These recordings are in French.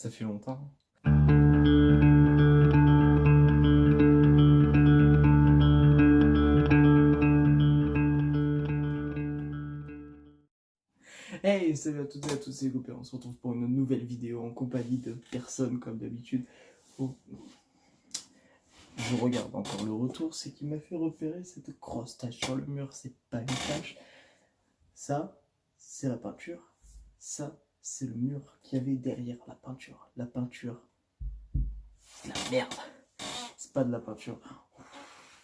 Ça fait longtemps. Hey, salut à toutes et à tous, c'est Gopé. On se retrouve pour une nouvelle vidéo en compagnie de personnes comme d'habitude. Oh, je regarde encore le retour, c'est qui m'a fait repérer cette grosse tache sur le mur. C'est pas une tache. Ça, c'est la peinture. Ça, c'est le mur qu'il y avait derrière la peinture. La peinture, c'est de la merde. C'est pas de la peinture.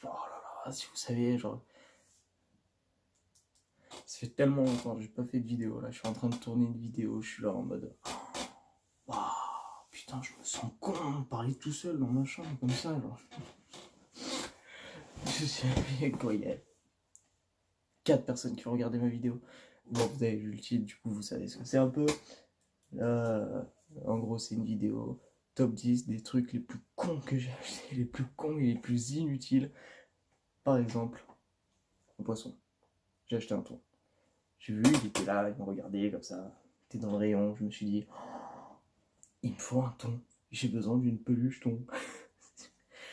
Oh là là, si vous savez, genre. Ça fait tellement longtemps que j'ai pas fait de vidéo là. Je suis en train de tourner une vidéo. Je suis là en mode. Waouh, putain, je me sens con de parler tout seul dans ma chambre comme ça. Genre. Je sais quoi, il y a 4 personnes qui ont regardé ma vidéo. Bon, vous avez vu le titre, du coup, vous savez ce que c'est un peu. En gros, c'est une vidéo top 10 des trucs les plus cons que j'ai achetés, les plus cons et les plus inutiles. Par exemple, un poisson. J'ai acheté un thon. J'ai vu, il était là, il me regardait comme ça. Il était dans le rayon, je me suis dit, oh, il me faut un thon. J'ai besoin d'une peluche thon.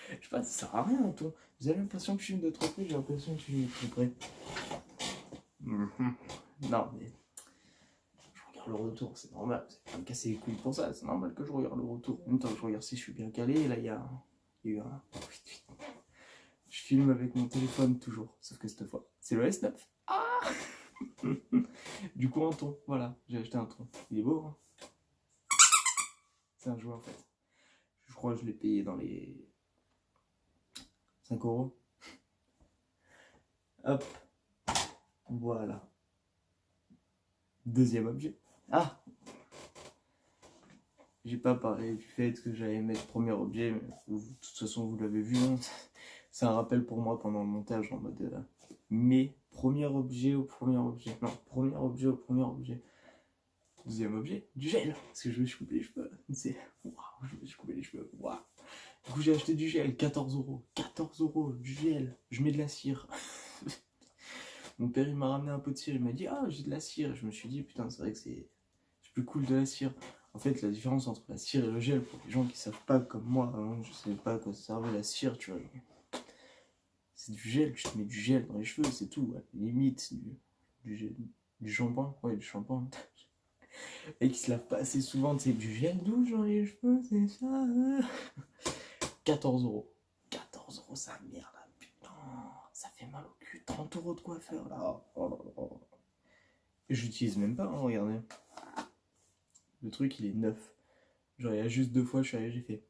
Je sais pas, ça sert à rien un thon. Vous avez l'impression que je filme de trop près, j'ai l'impression que je filme de trop près. Non, mais je regarde le retour, c'est normal. C'est pas me casser les couilles pour ça, c'est normal que je regarde le retour. En même temps, je regarde si je suis bien calé. Et là, il y a eu un. Je filme avec mon téléphone toujours, sauf que cette fois, c'est le S9. Ah. Du coup, un thon, voilà, j'ai acheté un thon. Il est beau, hein. C'est un jouet en fait. Je crois que je l'ai payé dans les 5 euros. Hop, voilà. Deuxième objet. Ah, j'ai pas parlé du fait que j'allais mettre premier objet, mais de toute façon vous l'avez vu, hein. C'est un rappel pour moi pendant le montage en mode mais premier objet au premier objet. Non, premier objet au premier objet. Deuxième objet, du gel, parce que je me suis coupé les cheveux. C'est waouh, je me suis coupé les cheveux. Waouh. Du coup j'ai acheté du gel, 14 euros. 14 euros, du gel. Je mets de la cire. Mon père il m'a ramené un pot de cire, il m'a dit ah j'ai de la cire. Je me suis dit putain c'est vrai que c'est plus cool de la cire. En fait la différence entre la cire et le gel, pour les gens qui savent pas comme moi, hein, je savais pas à quoi ça servait la cire, tu vois. C'est du gel, tu te mets du gel dans les cheveux, c'est tout. Ouais. Limite du gel, du shampoing, ouais du shampoing. Et qui se lave pas assez souvent, c'est du gel douche dans les cheveux, c'est ça. 14 euros. 14 euros, ça merde, putain, ça fait mal au cul. 30 euros de coiffeur là. Oh là là. J'utilise même pas, hein, regardez. Le truc il est neuf. Genre il y a juste 2 fois je suis arrivé, j'ai fait.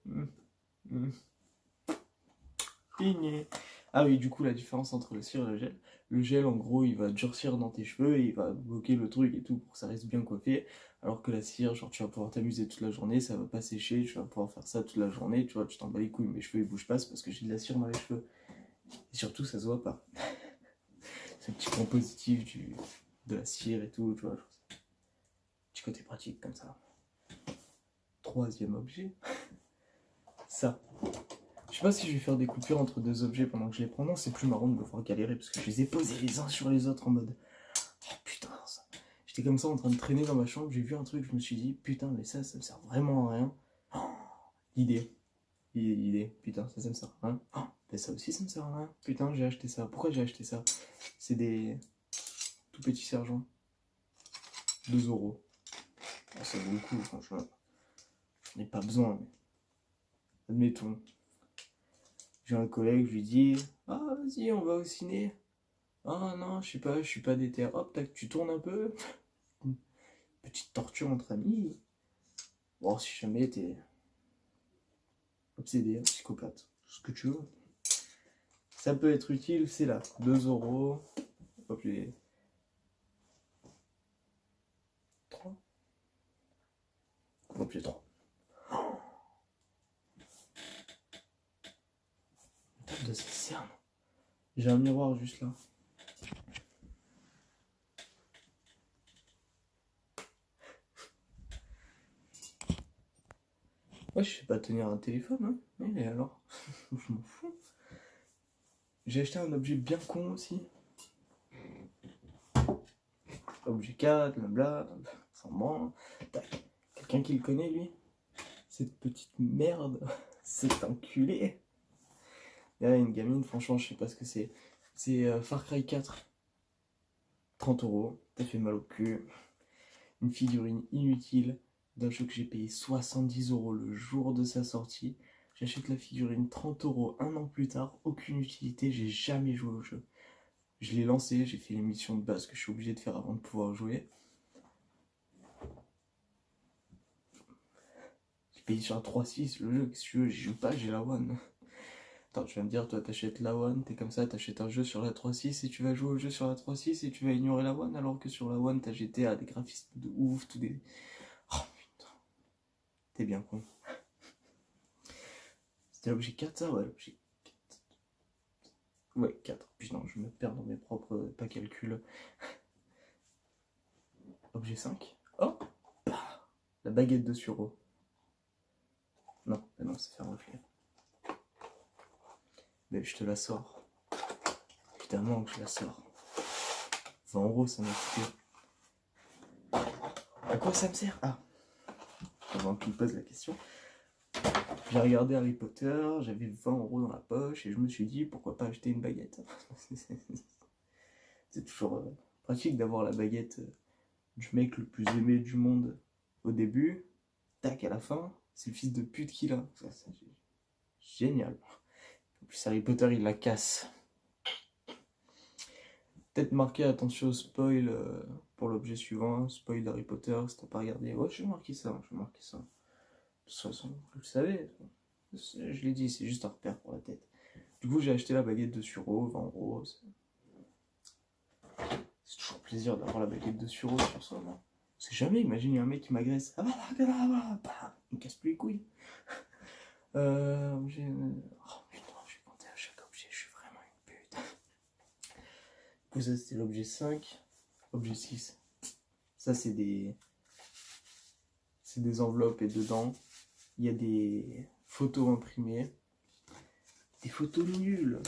Pigné. Ah oui, du coup la différence entre le cire et le gel. Le gel en gros il va durcir dans tes cheveux et il va bloquer le truc et tout pour que ça reste bien coiffé. Alors que la cire, genre tu vas pouvoir t'amuser toute la journée, ça va pas sécher, tu vas pouvoir faire ça toute la journée, tu vois, tu t'en bats les couilles, mes cheveux ils bougent pas, c'est parce que j'ai de la cire dans les cheveux. Et surtout ça se voit pas. C'est un petit point positif de la cire et tout, tu vois. Petit côté pratique comme ça. Troisième objet. Ça. Je sais pas si je vais faire des coupures entre 2 objets pendant que je les prends. Non, c'est plus marrant de me voir galérer parce que je les ai posés les uns sur les autres en mode. Oh putain, ça. J'étais comme ça en train de traîner dans ma chambre, j'ai vu un truc, je me suis dit putain, mais ça me sert vraiment à rien. Oh, l'idée. Putain, ça me sert à rien. Oh, mais ça aussi, ça me sert à rien. Putain, j'ai acheté ça. Pourquoi j'ai acheté ça? C'est des tout petits sergents. 2 euros. Oh, ça vaut le coup, franchement. J'en ai pas besoin, mais. Admettons. J'ai un collègue, je lui dis ah, vas-y, on va au ciné. Ah non, je sais pas, je suis pas déter. Hop, tac, tu tournes un peu. Petite torture entre amis. Bon, si jamais t'es obsédé, un psychopathe, tout ce que tu veux. Ça peut être utile, c'est là. 2 euros. Hop, j'ai 3. Hop, j'ai 3. Une table de cerne. J'ai un miroir juste là. Ouais, je sais pas tenir un téléphone, hein. Mais alors, je m'en fous. J'ai acheté un objet bien con aussi. Objet 4, blabla, sans branle. Tac. Quelqu'un qui le connaît, lui? cette petite merde, cet enculé. Et là, une gamine, franchement, je sais pas ce que c'est. C'est Far Cry 4. 30 €, t'as fait mal au cul. Une figurine inutile d'un jeu que j'ai payé 70 € le jour de sa sortie. J'achète la figurine 30 € un an plus tard, aucune utilité, j'ai jamais joué au jeu. Je l'ai lancé, j'ai fait les missions de base que je suis obligé de faire avant de pouvoir jouer. J'ai payé sur la 3.6 le jeu, qu'est-ce que tu veux, j'y joue pas, j'ai la One. Attends, tu vas me dire, toi t'achètes la One, t'es comme ça, t'achètes un jeu sur la 3.6 et tu vas jouer au jeu sur la 3.6 et tu vas ignorer la One, alors que sur la One t'as GTA, des graphismes de ouf, tout des... Oh putain, t'es bien con. C'était l'objet 4 ça? Ouais, l'objet 4. Ouais, 4. Putain, je me perds dans mes propres pas calculs. Objet 5. Oh bah, la baguette de Suro. Non, bah non, c'est faire reflet. Mais je te la sors. Évidemment que je la sors. 20 € ça m'a coûté. À quoi ça me sert? Ah, avant que tu me poses la question. J'ai regardé Harry Potter, j'avais 20 € dans la poche et je me suis dit pourquoi pas acheter une baguette. C'est toujours pratique d'avoir la baguette du mec le plus aimé du monde au début. Tac, à la fin, c'est le fils de pute qu'il a. Ça, c'est génial. En plus, Harry Potter, il la casse. Peut-être marqué attention au spoil pour l'objet suivant. Spoil d'Harry Potter, si t'as pas regardé. Ouais, je vais marquer ça, je vais marquer ça. De toute façon, vous le savez, je l'ai dit, c'est juste un repère pour la tête. Du coup, j'ai acheté la baguette de Suro, 20 €. C'est toujours plaisir d'avoir la baguette de Suro sur soi, non? C'est jamais, imagine, il y a un mec qui m'agresse. Ah bah, il me casse plus les couilles. Objet... Oh putain, je vais compter à chaque objet, je suis vraiment une pute. Du coup, ça c'était l'objet 5. Objet 6. Ça c'est des enveloppes et dedans, il y a des photos imprimées. Des photos nulles.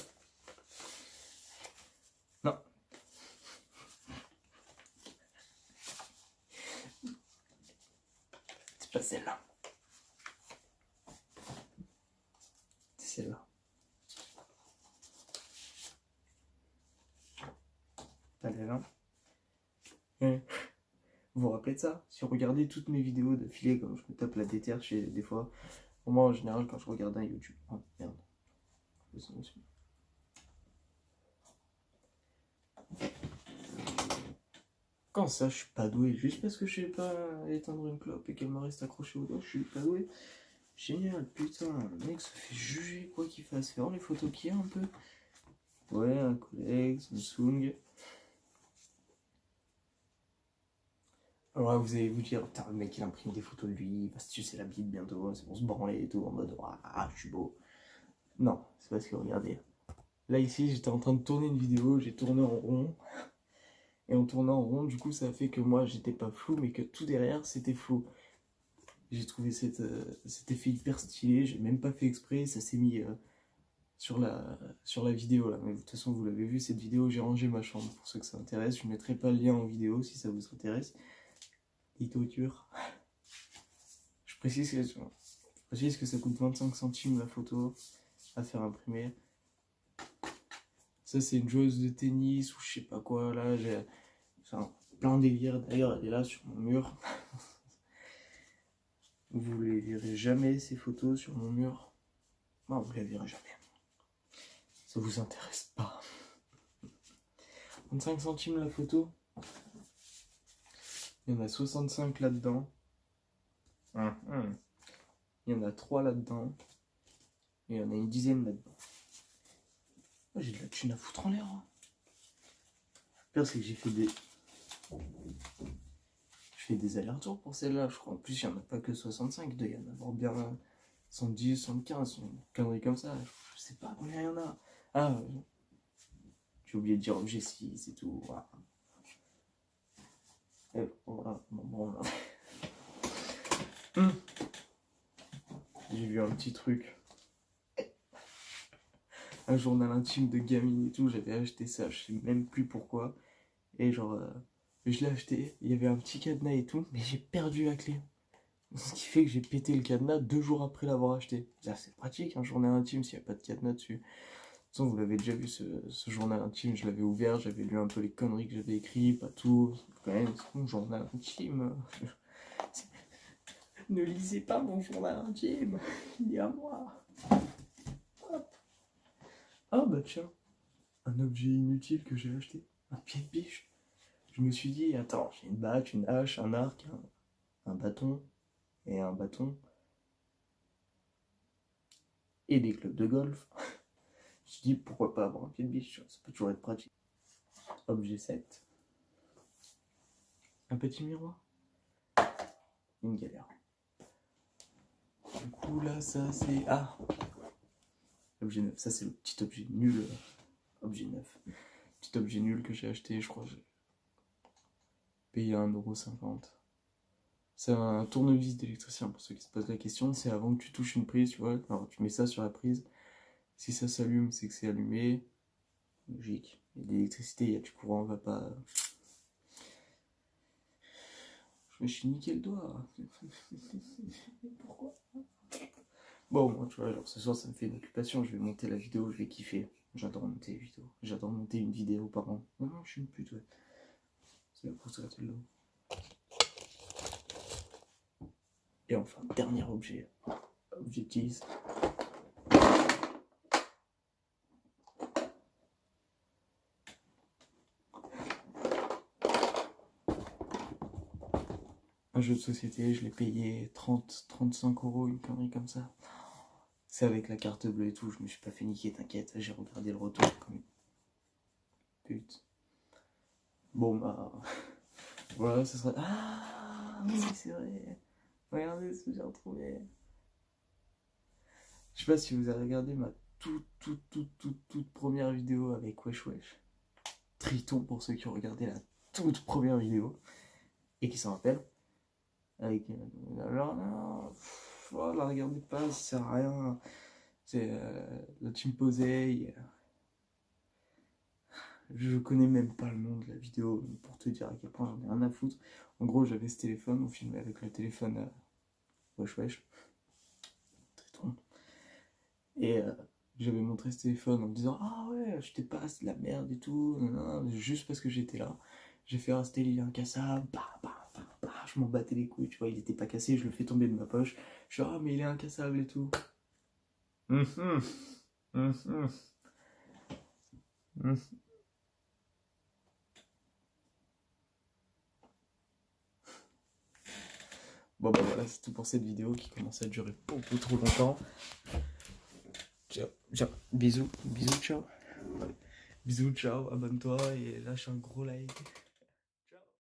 Non. C'est pas celle-là. C'est celle-là. Elle est là. Vous vous rappelez de ça? Si vous regardez toutes mes vidéos de filet, comme je me tape la déterre chez des fois, pour moi en général quand je regarde un YouTube. Oh merde. Quand ça, je suis pas doué, juste parce que je sais pas éteindre une clope et qu'elle me reste accrochée au doigt, je suis pas doué. Génial, putain, le mec se fait juger quoi qu'il fasse. Fais voir les photos qu'il y a un peu. Ouais, un collègue, Samsung. Alors là, vous allez vous dire, putain, le mec il imprime des photos de lui, il va se sucer la bite bientôt, c'est pour se branler et tout, en mode, ah, je suis beau. Non, c'est parce que regardez. Là, ici, j'étais en train de tourner une vidéo, j'ai tourné en rond. Et en tournant en rond, du coup, ça a fait que moi, j'étais pas flou, mais que tout derrière, c'était flou. J'ai trouvé cet effet hyper stylé, j'ai même pas fait exprès, ça s'est mis sur la vidéo là. Mais de toute façon, vous l'avez vu, cette vidéo, j'ai rangé ma chambre. Pour ceux que ça intéresse, je ne mettrai pas le lien en vidéo si ça vous intéresse. Litoture. Je précise que ça coûte 25 centimes la photo à faire imprimer. Ça, c'est une joueuse de tennis ou je sais pas quoi. Là, j'ai plein de délire. D'ailleurs, elle est là sur mon mur. Vous les verrez jamais ces photos sur mon mur. Non, vous les verrez jamais. Ça vous intéresse pas. 25 centimes la photo. Il y en a 65 là-dedans. Il y en a 3 là-dedans. Et il y en a une dizaine là-dedans. Oh, j'ai de la thune à foutre en l'air. Hein. Le pire, c'est que j'ai fait des allers-retours pour celle-là, je crois. En plus, il n'y en a pas que 65, il doit y en avoir bien 110, 75, une connerie comme ça. Je sais pas combien il y en a. Ah, j'ai oublié de dire objet 6 et tout. Voilà. Et voilà, bon. J'ai vu un petit truc. Un journal intime de gamine et tout, j'avais acheté ça, je sais même plus pourquoi. Et genre, je l'ai acheté, il y avait un petit cadenas et tout, mais j'ai perdu la clé. Ce qui fait que j'ai pété le cadenas 2 jours après l'avoir acheté. C'est pratique, un journal intime s'il n'y a pas de cadenas dessus. De toute façon, vous l'avez déjà vu, ce journal intime, je l'avais ouvert, j'avais lu un peu les conneries que j'avais écrites, pas tout. Quand même, c'est mon journal intime. Ne lisez pas mon journal intime, il est à moi. Hop. Ah bah tiens, un objet inutile que j'ai acheté, un pied de biche. Je me suis dit, attends, j'ai une batte, une hache, un arc, un bâton et un bâton et des clubs de golf. Je me suis dit, pourquoi pas avoir un pied de biche, ça peut toujours être pratique. Objet 7. Un petit miroir. Une galère. Du coup là, ça c'est... Ah, objet 9, ça c'est le petit objet nul. Objet 9. Petit objet nul que j'ai acheté, je crois que j'ai payé 1,50 €. C'est un tournevis d'électricien, pour ceux qui se posent la question. C'est avant que tu touches une prise, tu vois. Alors tu mets ça sur la prise. Si ça s'allume, c'est que c'est allumé. Logique. Il y a de l'électricité, il y a du courant, on va pas... Je me suis niqué le doigt. Pourquoi? Bon, moi, tu vois, genre ce soir, ça me fait une occupation. Je vais monter la vidéo, je vais kiffer. J'adore monter les vidéos. J'adore monter une vidéo par an. Non, non, je suis une pute, ouais. C'est là pour se gratter le dos. Et enfin, dernier objet. Objet 10. Un jeu de société, je l'ai payé 35 €, une connerie comme ça. C'est avec la carte bleue et tout, je me suis pas fait niquer, t'inquiète, j'ai regardé le retour comme une pute. Bon bah, voilà, ce sera... Ah oui, c'est vrai. Regardez ce que j'ai retrouvé. Je sais pas si vous avez regardé ma toute première vidéo avec Wesh Wesh. Triton pour ceux qui ont regardé la toute première vidéo et qui s'en rappellent. Avec... Alors non, oh, la regardez pas, ça sert à rien. C'est la team Posey. Je connais même pas le nom de la vidéo pour te dire à quel point j'en ai rien à foutre. En gros, j'avais ce téléphone, on filmait avec le téléphone Wesh Wesh. Triton. Et j'avais montré ce téléphone en me disant ah ouais, je t'ai pas, c'est de la merde et tout, non, juste parce que j'étais là. J'ai fait rester il est incassable, je m'en battais les couilles, tu vois, il était pas cassé, je le fais tomber de ma poche. Je suis ah mais il est incassable et tout. Bon bah voilà, c'est tout pour cette vidéo qui commence à durer beaucoup trop longtemps. Ciao, ciao, bisous, ciao. Bisous, ciao, abonne-toi et lâche un gros like.